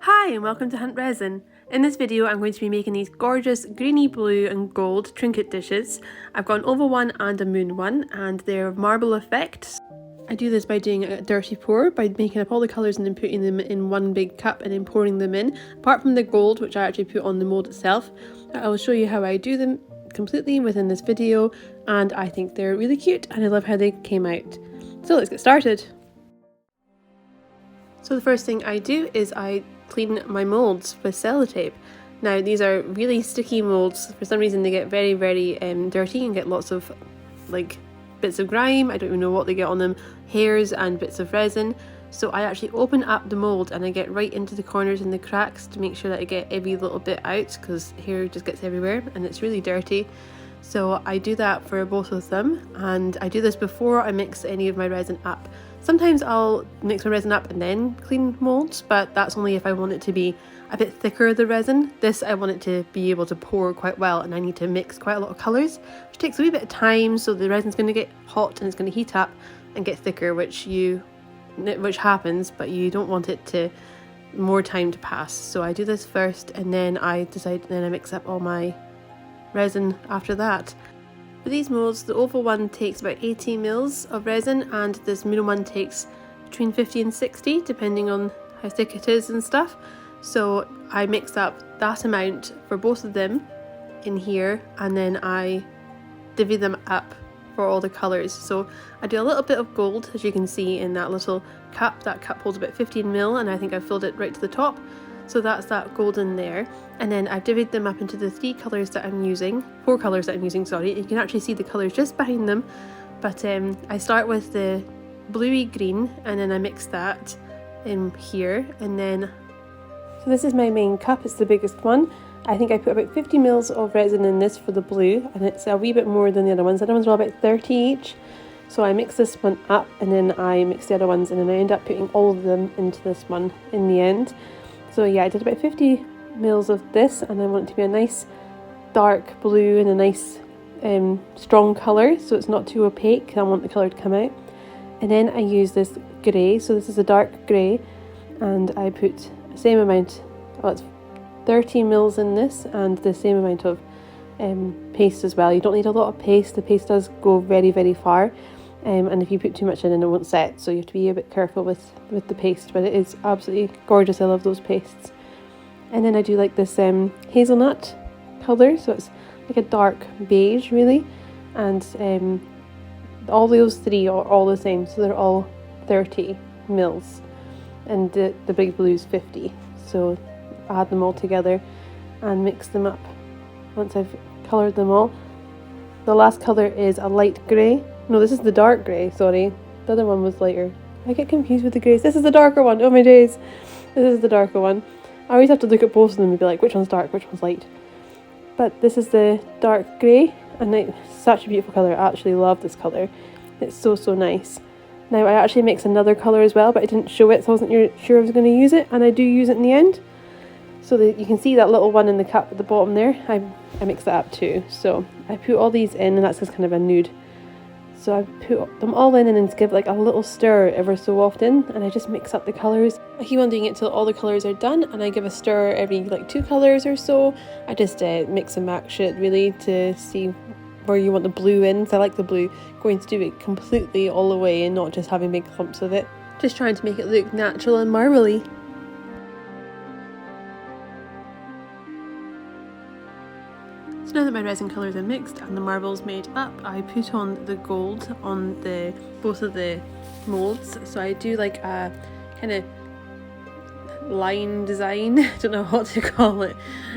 Hi and welcome to Hunt Resin. In this video I'm going to be making these gorgeous greeny blue and gold trinket dishes. I've got an oval one and a moon one and they're marble effects. I do this by doing a dirty pour, by making up all the colours and then putting them in one big cup and then pouring them in. Apart from the gold, which I actually put on the mould itself, I will show you how I do them completely within this video, and I think they're really cute and I love how they came out. So let's get started. So the first thing I do is I clean my moulds with sellotape. Now these are really sticky moulds. For some reason they get very dirty and get lots of like bits of grime. I don't even know what they get on them, hairs and bits of resin. So I actually open up the mould and I get right into the corners and the cracks to make sure that I get every little bit out, because hair just gets everywhere and it's really dirty. So I do that for both of them, and I do this before I mix any of my resin up. Sometimes I'll mix my resin up and then clean moulds, but that's only if I want it to be a bit thicker, the resin. This I want it to be able to pour quite well, and I need to mix quite a lot of colours, which takes a wee bit of time, so the resin's going to get hot and it's going to heat up and get thicker, which happens, but you don't want it to more time to pass. So I do this first and then I mix up all my resin after that. For these moulds, the oval one takes about 80 mils of resin and this middle one takes between 50 and 60 depending on how thick it is and stuff. So I mix up that amount for both of them in here, and then I divvy them up for all the colours. So I do a little bit of gold, as you can see in that little cup. That cup holds about 15 mil and I think I filled it right to the top. So that's that gold in there, and then I've divvied them up into the four colours that I'm using, sorry. You can actually see the colours just behind them, but I start with the bluey green and then I mix that in here, and then, so this is my main cup, it's the biggest one. I think I put about 50 mils of resin in this for the blue, and it's a wee bit more than the other ones. The other ones are all about 30 each. So I mix this one up and then I mix the other ones, and then I end up putting all of them into this one in the end. So yeah, I did about 50 mils of this, and I want it to be a nice dark blue and a nice strong colour, so it's not too opaque. I want the colour to come out. And then I use this grey, so this is a dark grey, and I put the same amount, it's 30 mils in this, and the same amount of paste as well. You don't need a lot of paste, the paste does go very far. And if you put too much in, it won't set, so you have to be a bit careful with the paste, but it is absolutely gorgeous. I love those pastes. And then I do like this hazelnut colour, so it's like a dark beige really, and all those three are all the same, so they're all 30 mils, and the big blue is 50. So add them all together and mix them up. Once I've coloured them all, the last colour is a light grey. No, this is the dark grey, sorry. The other one was lighter. I get confused with the greys. This is the darker one. Oh my days. This is the darker one. I always have to look at both of them and be like, which one's dark, which one's light. But this is the dark grey, and it's such a beautiful colour. I actually love this colour. It's so nice. Now I actually mix another colour as well, but I didn't show it, so I wasn't sure I was going to use it, and I do use it in the end. So that you can see that little one in the cup at the bottom there. I mix that up too. So I put all these in, and that's just kind of a nude. So I put them all in and then give like a little stir ever so often, and I just mix up the colours. I keep on doing it till all the colours are done, and I give a stir every like 2 colours or so. I just mix and match it really to see where you want the blue in, because I like the blue going to do it completely all the way and not just having big clumps of it. Just trying to make it look natural and marbly. So now that my resin colours are mixed and the marbles made up, I put on the gold on both of the moulds. So I do like a kind of line design, I don't know what to call it,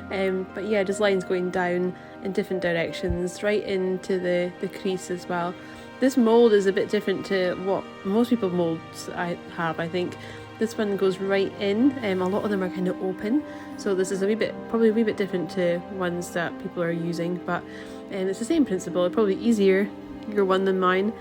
but yeah, just lines going down in different directions right into the crease as well. This mould is a bit different to what most people's moulds I have, I think. This one goes right in, a lot of them are kind of open, so this is probably a wee bit different to ones that people are using, but it's the same principle. It's probably easier, your one than mine,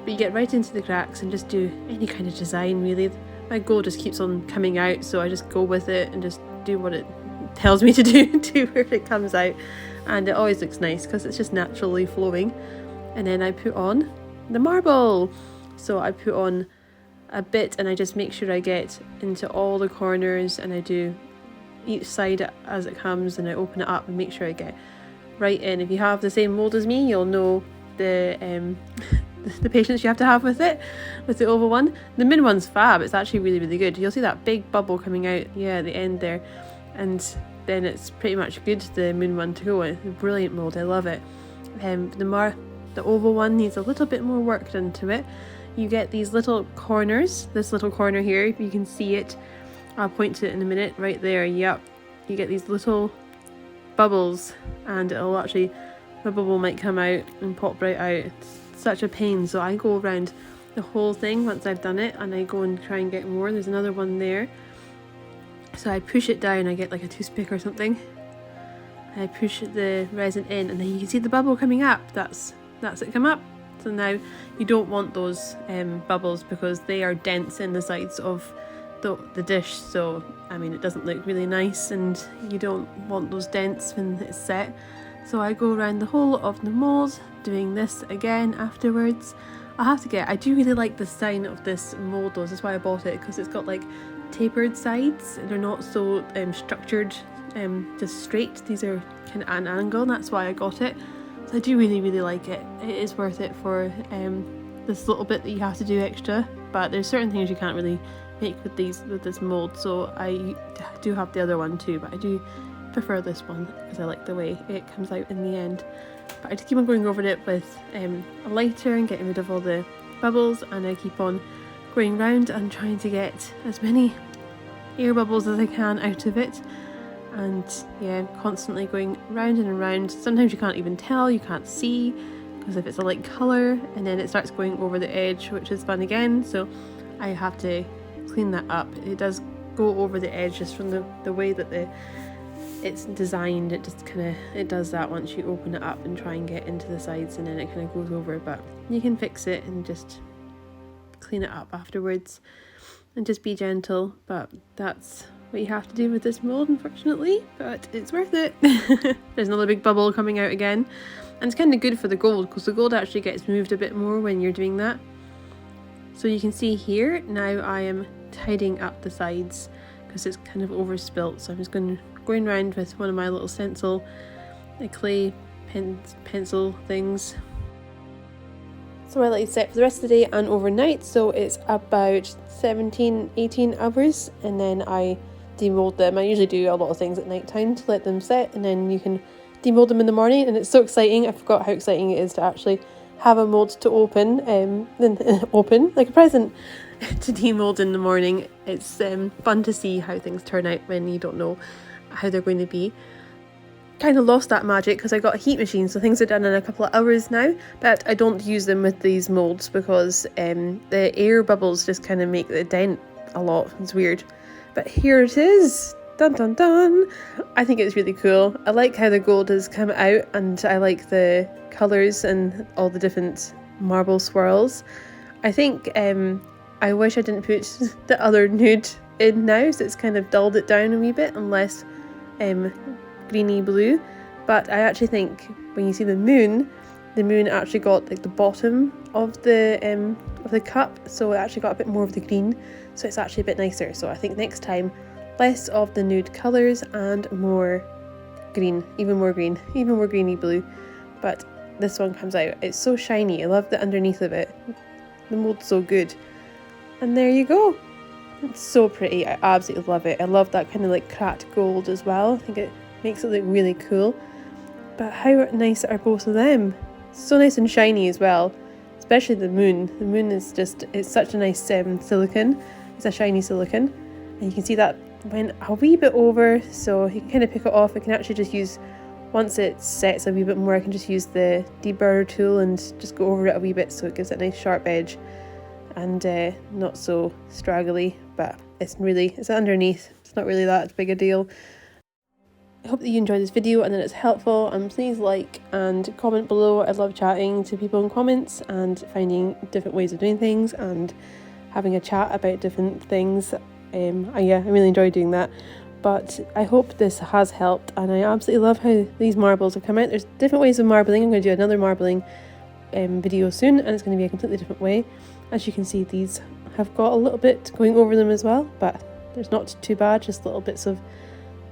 but you get right into the cracks and just do any kind of design really. My gold just keeps on coming out, so I just go with it and just do what it tells me to do where it comes out, and it always looks nice because it's just naturally flowing. And then I put on the marble, so I put on a bit and I just make sure I get into all the corners, and I do each side as it comes, and I open it up and make sure I get right in. If you have the same mold as me, you'll know the the patience you have to have with it, with the oval one. The moon one's fab. It's actually really, really good. You'll see that big bubble coming out, yeah, at the end there, and then it's pretty much good, the moon one, to go with. Brilliant mold, I love it. The oval one needs a little bit more work done to it. You get these little corners, this little corner here, you can see it, I'll point to it in a minute, right there, yep. You get these little bubbles, and it'll actually, the bubble might come out and pop right out. It's such a pain, so I go around the whole thing once I've done it, and I go and try and get more. There's another one there, so I push it down, I get like a toothpick or something, I push the resin in, and then you can see the bubble coming up. That's it come up. So now you don't want those bubbles, because they are dents in the sides of the dish, so I mean it doesn't look really nice, and you don't want those dents when it's set. So I go around the whole of the mold doing this again afterwards. I do really like the design of this mold though, that's why I bought it, because it's got like tapered sides, and they're not so structured, just straight. These are kind of at an angle, and that's why I got it. So I do really, really like it. It is worth it for this little bit that you have to do extra, but there's certain things you can't really make with this mold, so I do have the other one too, but I do prefer this one because I like the way it comes out in the end. But I just keep on going over it with a lighter and getting rid of all the bubbles, and I keep on going round and trying to get as many air bubbles as I can out of it, and yeah, constantly going round and around. Sometimes you can't even tell, you can't see, because if it's a light colour, and then it starts going over the edge, which is fun again, so I have to clean that up. It does go over the edge just from the way that it's designed. It just it does that once you open it up and try and get into the sides, and then it kind of goes over, but you can fix it and just clean it up afterwards and just be gentle. But that's what you have to do with this mold, unfortunately, but it's worth it. There's another big bubble coming out again, and it's kind of good for the gold, because the gold actually gets moved a bit more when you're doing that. So you can see here now I am tidying up the sides because it's kind of overspilt, so I'm just going around with one of my little stencil clay pencil things. So I let it set for the rest of the day and overnight, so it's about 17-18 hours, and then I demold them. I usually do a lot of things at night time to let them set, and then you can demold them in the morning, and it's so exciting. I forgot how exciting it is to actually have a mold to open, open like a present, to demold in the morning. It's fun to see how things turn out when you don't know how they're going to be. Kind of lost that magic because I got a heat machine, so things are done in a couple of hours now, but I don't use them with these molds because the air bubbles just kind of make the dent a lot. It's weird, but here it is. Dun dun dun! I think it's really cool. I like how the gold has come out, and I like the colours and all the different marble swirls. I think I wish I didn't put the other nude in now, so it's kind of dulled it down a wee bit and less greeny blue. But I actually think when you see the moon actually got like the bottom of the cup, so it actually got a bit more of the green, so it's actually a bit nicer. So I think next time, less of the nude colours and more green, even more greeny blue. But this one comes out, it's so shiny. I love the underneath of it. The mold's so good. And there you go. It's so pretty. I absolutely love it. I love that kind of like cracked gold as well. I think it makes it look really cool. But how nice are both of them? So nice and shiny as well, especially the moon. The moon is just, it's such a nice silicone. It's a shiny silicone, and you can see that went a wee bit over, so you can kind of pick it off. I can actually just use, once it sets a wee bit more, I can just use the deburrer tool and just go over it a wee bit so it gives it a nice sharp edge and not so straggly. But it's underneath, it's not really that big a deal. I hope that you enjoyed this video and that it's helpful, and please like and comment below. I love chatting to people in comments and finding different ways of doing things and having a chat about different things. I really enjoy doing that. But I hope this has helped, and I absolutely love how these marbles have come out. There's different ways of marbling. I'm going to do another marbling video soon, and it's going to be a completely different way. As you can see, these have got a little bit going over them as well, but there's not too bad, just little bits of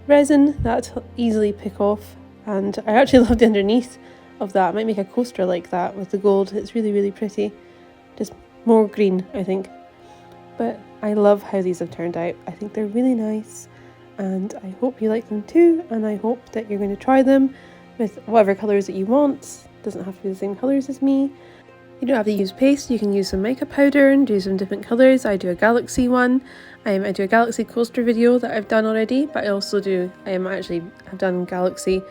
resin that'll easily pick off, and I actually love the underneath of that. I might make a coaster like that with the gold. It's really, really pretty. Just more green, I think. But I love how these have turned out. I think they're really nice, and I hope you like them too, and I hope that you're going to try them with whatever colours that you want. It doesn't have to be the same colours as me. You don't have to use paste, you can use some mica powder and do some different colours. I do a galaxy one. I do a galaxy coaster video that I've done already, but I also do, actually have done galaxy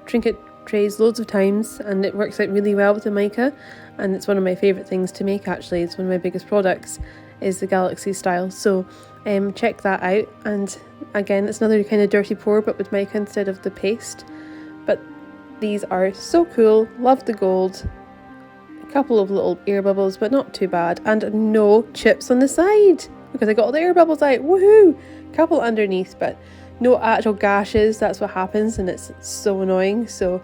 trinket trays loads of times, and it works out really well with the mica, and it's one of my favourite things to make actually. It's one of my biggest products, is the galaxy style, so check that out. And again, it's another kind of dirty pour but with mica instead of the paste. But these are so cool, love the gold. A couple of little air bubbles, but not too bad, and no chips on the side because I got all the air bubbles out. Woohoo! Couple underneath, but no actual gashes. That's what happens, and it's so annoying. So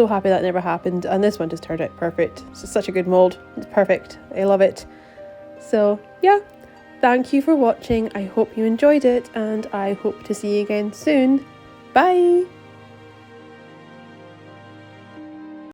happy that never happened, and this one just turned out perfect. It's such a good mold. It's perfect. I love it. So yeah, thank you for watching. I hope you enjoyed it, and I hope to see you again soon. Bye!